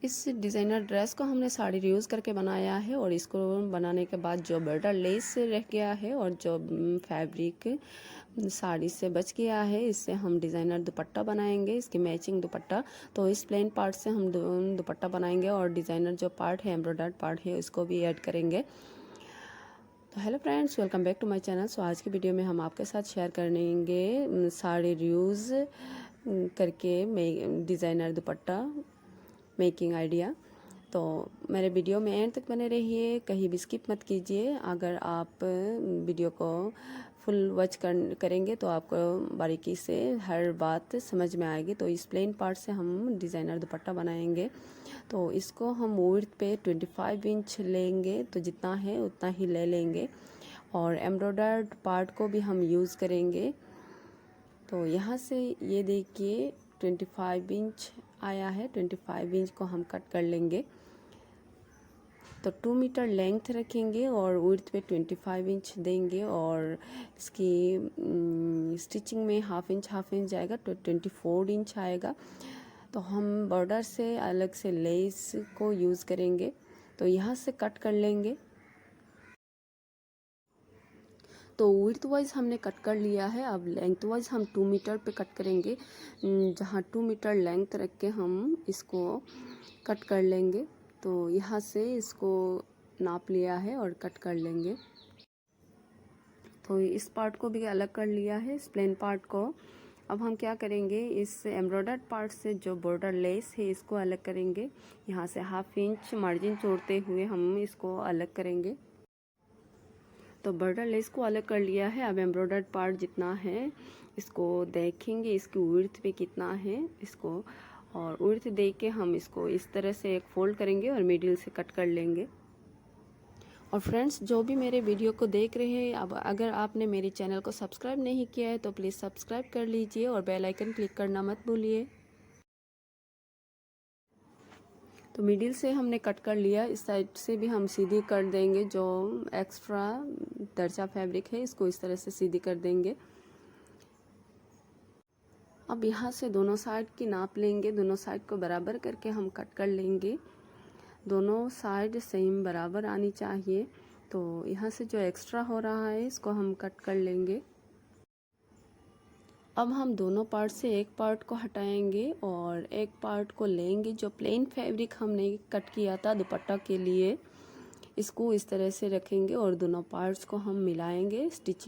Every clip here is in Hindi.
इस डिज़ाइनर ड्रेस को हमने साड़ी रीयूज़ करके बनाया है और इसको बनाने के बाद जो बॉर्डर लेस रह गया है और जो फैब्रिक साड़ी से बच गया है, इससे हम डिज़ाइनर दुपट्टा बनाएंगे, इसकी मैचिंग दुपट्टा। तो इस प्लेन पार्ट से हम दुपट्टा बनाएंगे और डिज़ाइनर जो पार्ट है, एम्ब्रॉयडर्ड पार्ट है, इसको भी ऐड करेंगे। तो hello friends, welcome back to my channel. So आज की वीडियो में हम आपके साथ शेयर करेंगे साड़ी रीयूज़ करके डिज़ाइनर दुपट्टा मेकिंग आइडिया। तो मेरे वीडियो में एंड तक बने रहिए, कहीं भी स्किप मत कीजिए। अगर आप वीडियो को फुल वॉच करेंगे तो आपको बारीकी से हर बात समझ में आएगी। तो इस प्लेन पार्ट से हम डिज़ाइनर दुपट्टा बनाएंगे। तो इसको हम विड्थ पे 25 इंच लेंगे, तो जितना है उतना ही ले लेंगे और एम्ब्रॉयडर्ड पार्ट को भी हम यूज़ करेंगे। तो यहाँ से ये देखिए 25 इंच आया है, 25 इंच को हम कट कर लेंगे। तो 2 मीटर लेंथ रखेंगे और विड्थ पे 25 इंच देंगे और इसकी स्टिचिंग में हाफ इंच जाएगा, तो 24 इंच आएगा। तो हम बॉर्डर से अलग से लेस को यूज़ करेंगे, तो यहाँ से कट कर लेंगे। तो विड्थ वाइज हमने कट कर लिया है, अब लेंथ वाइज हम 2 मीटर पे कट करेंगे। जहाँ 2 मीटर लेंथ रख के हम इसको कट कर लेंगे। तो यहाँ से इसको नाप लिया है और कट कर लेंगे। तो इस पार्ट को भी अलग कर लिया है, इस प्लेन पार्ट को। अब हम क्या करेंगे, इस एम्ब्रॉयडर्ड पार्ट से जो बॉर्डर लेस है इसको अलग करेंगे। यहाँ से हाफ इंच मार्जिन छोड़ते हुए हम इसको अलग करेंगे। तो बॉर्डर लेस को अलग कर लिया है। अब एम्ब्रॉयडर्ड पार्ट जितना है इसको देखेंगे, इसकी विड्थ पे कितना है इसको, और विड्थ देख के हम इसको इस तरह से एक फोल्ड करेंगे और मिडिल से कट कर लेंगे। और फ्रेंड्स, जो भी मेरे वीडियो को देख रहे हैं, अब अगर आपने मेरे चैनल को सब्सक्राइब नहीं किया है तो प्लीज़ सब्सक्राइब कर लीजिए और बेल आइकन क्लिक करना मत भूलिए। तो मिडिल से हमने कट कर लिया, इस साइड से भी हम सीधी कर देंगे। जो एक्स्ट्रा दर्जा फैब्रिक है इसको इस तरह से सीधी कर देंगे। अब यहाँ से दोनों साइड की नाप लेंगे, दोनों साइड को बराबर करके हम कट कर लेंगे। दोनों साइड सेम बराबर आनी चाहिए। तो यहाँ से जो एक्स्ट्रा हो रहा है इसको हम कट कर लेंगे। अब हम दोनों पार्ट से एक पार्ट को हटाएंगे और एक पार्ट को लेंगे। जो प्लेन फैब्रिक हमने कट किया था दुपट्टा के लिए, इसको इस तरह से रखेंगे और दोनों पार्ट्स को हम मिलाएंगे, स्टिच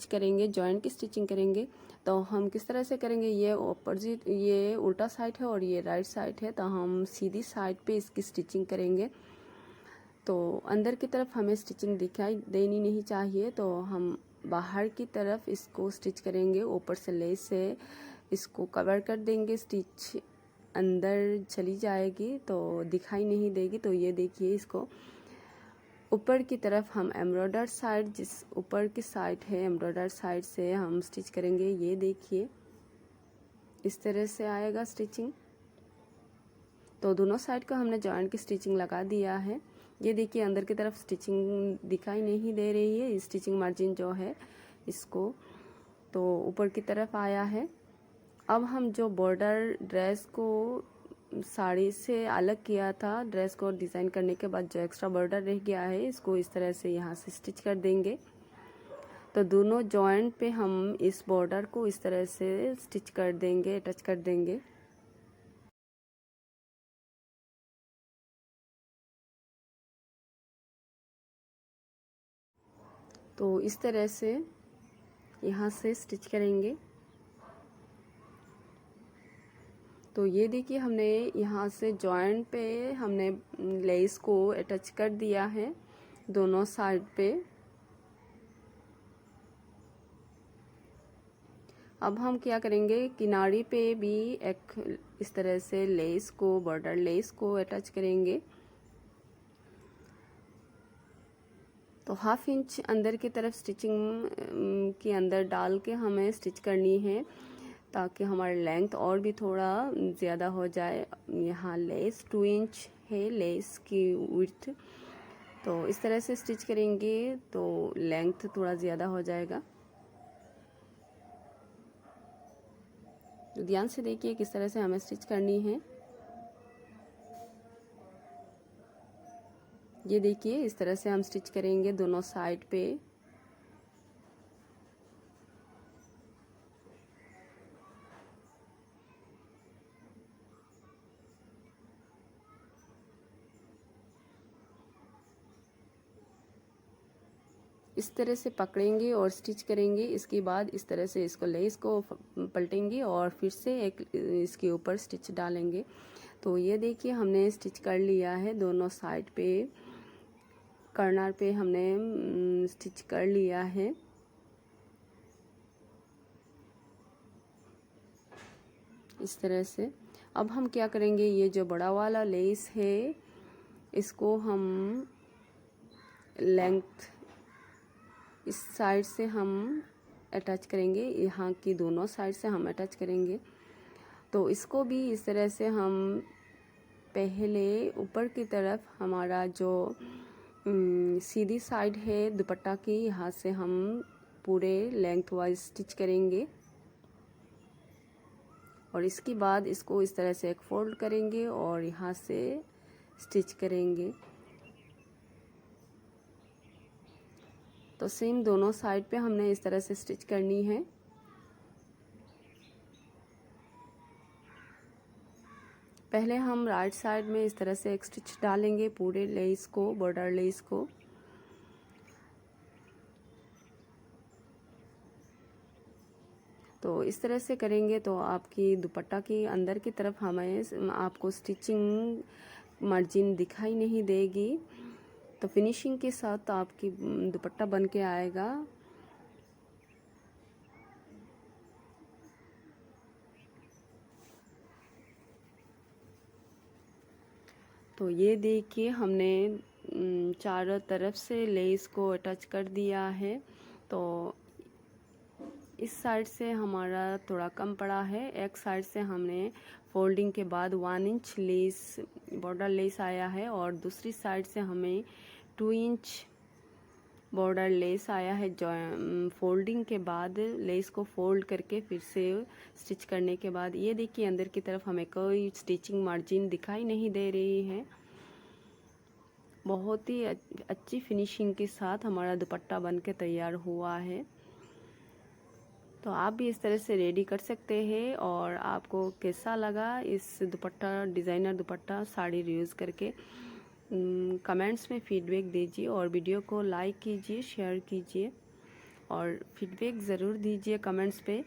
करेंगे, जॉइंट की स्टिचिंग करेंगे। तो हम किस तरह से करेंगे, ये ऑपोजिट, ये उल्टा साइड है और ये राइट साइड है, तो हम सीधी साइड पे इसकी स्टिचिंग करेंगे। तो अंदर की तरफ हमें स्टिचिंग दिखाई देनी नहीं चाहिए, तो हम बाहर की तरफ इसको स्टिच करेंगे। ऊपर से लेस से इसको कवर कर देंगे, स्टिच अंदर चली जाएगी तो दिखाई नहीं देगी। तो ये देखिए, इसको ऊपर की तरफ हम एम्ब्रॉयडर्ड साइड, जिस ऊपर की साइड है एम्ब्रॉयडर्ड साइड से हम स्टिच करेंगे। ये देखिए, इस तरह से आएगा स्टिचिंग। तो दोनों साइड को हमने जॉइंट की स्टिचिंग लगा दिया है। ये देखिए, अंदर की तरफ स्टिचिंग दिखाई नहीं दे रही है, स्टिचिंग मार्जिन जो है इसको, तो ऊपर की तरफ आया है। अब हम जो बॉर्डर ड्रेस को साड़ी से अलग किया था, ड्रेस को डिज़ाइन करने के बाद जो एक्स्ट्रा बॉर्डर रह गया है इसको इस तरह से यहाँ से स्टिच कर देंगे। तो दोनों जॉइंट पे हम इस बॉर्डर को इस तरह से स्टिच कर देंगे, अटैच कर देंगे। तो इस तरह से यहाँ से स्टिच करेंगे। तो ये देखिए, हमने यहाँ से जॉइंट पे हमने लेस को अटैच कर दिया है दोनों साइड पे। अब हम क्या करेंगे, किनारी पे भी एक इस तरह से लेस को, बॉर्डर लेस को अटैच करेंगे। तो हाफ इंच अंदर की तरफ स्टिचिंग के अंदर डाल के हमें स्टिच करनी है, ताकि हमारा लेंथ और भी थोड़ा ज़्यादा हो जाए। यहाँ लेस 2 इंच है, लेस की विड्थ। तो इस तरह से स्टिच करेंगे तो लेंथ थोड़ा ज़्यादा हो जाएगा। तो ध्यान से देखिए किस तरह से हमें स्टिच करनी है। ये देखिए इस तरह से हम स्टिच करेंगे दोनों साइड पे। इस तरह से पकड़ेंगे और स्टिच करेंगे। इसके बाद इस तरह से इसको लेस को पलटेंगे और फिर से एक इसके ऊपर स्टिच डालेंगे। तो ये देखिए हमने स्टिच कर लिया है दोनों साइड पे, कॉर्नर पे हमने स्टिच कर लिया है। इस तरह से अब हम क्या करेंगे, ये जो बड़ा वाला लेस है इसको हम लेंथ इस साइड से हम अटैच करेंगे, यहाँ की दोनों साइड से हम अटैच करेंगे। तो इसको भी इस तरह से हम पहले ऊपर की तरफ हमारा जो सीधी साइड है दुपट्टा की, यहाँ से हम पूरे लेंथ वाइज स्टिच करेंगे और इसके बाद इसको इस तरह से एक फोल्ड करेंगे और यहाँ से स्टिच करेंगे। तो सेम दोनों साइड पे हमने इस तरह से स्टिच करनी है। पहले हम राइट साइड में इस तरह से एक स्टिच डालेंगे पूरे लेस को, बॉर्डर लेस को। तो इस तरह से करेंगे तो आपकी दुपट्टा की अंदर की तरफ हमें आपको स्टिचिंग मार्जिन दिखाई नहीं देगी। तो फिनिशिंग के साथ आपकी दुपट्टा बन के आएगा। तो ये देखिए हमने चारों तरफ से लेस को अटैच कर दिया है। तो इस साइड से हमारा थोड़ा कम पड़ा है, एक साइड से हमने फोल्डिंग के बाद 1 इंच लेस बॉर्डर लेस आया है और दूसरी साइड से हमें 2 इंच बॉर्डर लेस आया है। जो फोल्डिंग के बाद लेस को फोल्ड करके फिर से स्टिच करने के बाद ये देखिए अंदर की तरफ हमें कोई स्टिचिंग मार्जिन दिखाई नहीं दे रही है। बहुत ही अच्छी फिनिशिंग के साथ हमारा दुपट्टा बन के तैयार हुआ है। तो आप भी इस तरह से रेडी कर सकते हैं। और आपको कैसा लगा इस दुपट्टा, डिज़ाइनर दुपट्टा साड़ी यूज़ करके, कमेंट्स में फीडबैक दीजिए और वीडियो को लाइक कीजिए, शेयर कीजिए और फीडबैक ज़रूर दीजिए कमेंट्स पे।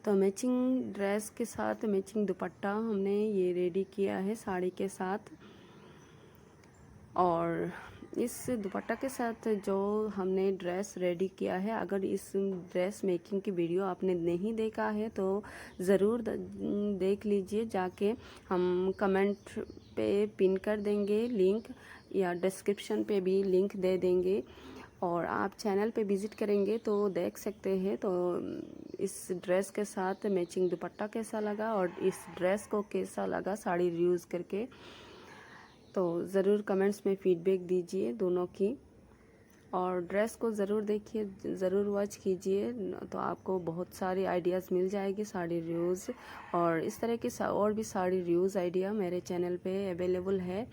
तो मैचिंग ड्रेस के साथ मैचिंग दुपट्टा हमने ये रेडी किया है साड़ी के साथ। और इस दुपट्टा के साथ जो हमने ड्रेस रेडी किया है, अगर इस ड्रेस मेकिंग की वीडियो आपने नहीं देखा है तो ज़रूर देख लीजिए जाके। हम कमेंट पे पिन कर देंगे लिंक या डिस्क्रिप्शन पे भी लिंक दे देंगे और आप चैनल पे विज़िट करेंगे तो देख सकते हैं। तो इस ड्रेस के साथ मैचिंग दुपट्टा कैसा लगा और इस ड्रेस को कैसा लगा साड़ी यूज़ करके, तो ज़रूर कमेंट्स में फीडबैक दीजिए दोनों की। और ड्रेस को ज़रूर देखिए, ज़रूर वॉच कीजिए, तो आपको बहुत सारी आइडियाज़ मिल जाएगी साड़ी रिव्यूज़। और इस तरह की और भी साड़ी रिव्यूज़ आइडिया मेरे चैनल पे अवेलेबल है।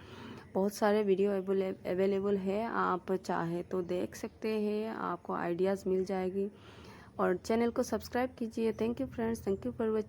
बहुत सारे वीडियो अवेलेबल है, आप चाहे तो देख सकते हैं, आपको आइडियाज़ मिल जाएगी। और चैनल को सब्सक्राइब कीजिए। Thank you friends, thank you for watching.